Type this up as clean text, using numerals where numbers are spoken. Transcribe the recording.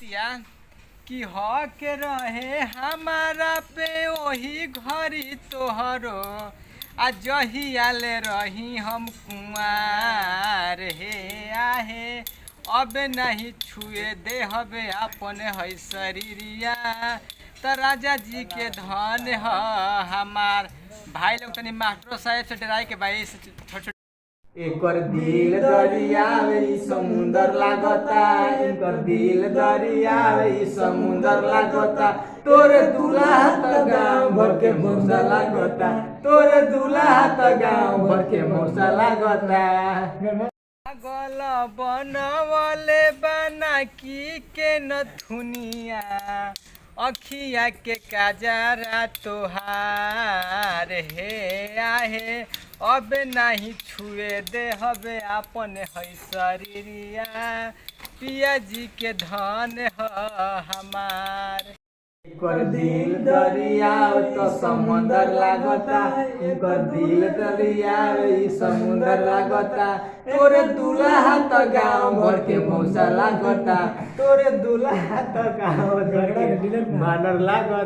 कि हक रहे हमारा पे वही घड़ी तोहरो आ जहियाले रही हम कुआर हे आहे अब नहीं छुए दे हबे अपने है शरीरिया त राजा जी के धन ह हमार भाई लोग तनी मास्टर साहब से डराई के भाई छोटे एकर दिल दरियावे ई समुंदर लागता एकर दिल दरियावे ई समुंदर लागता तोरे दूल्हा त गांव भर के मौसा लागता तोरे दूल्हा त गांव भर के मौसा लागता पागल बनवले बना की के नथुनिया अखिया के काजरा तोहार हे आहे अब नहीं छुए दे हबे अपने है शरीरिया पिया जी के धन ह हमार एकर दिल दरिया तो समुंदर लागता एकर दिल दरिया ई समुंदर लागता तोरे दूल्हा त गांव भर के मौसा लागता तोरे दूल्हा त गांव भर के बानर लागता।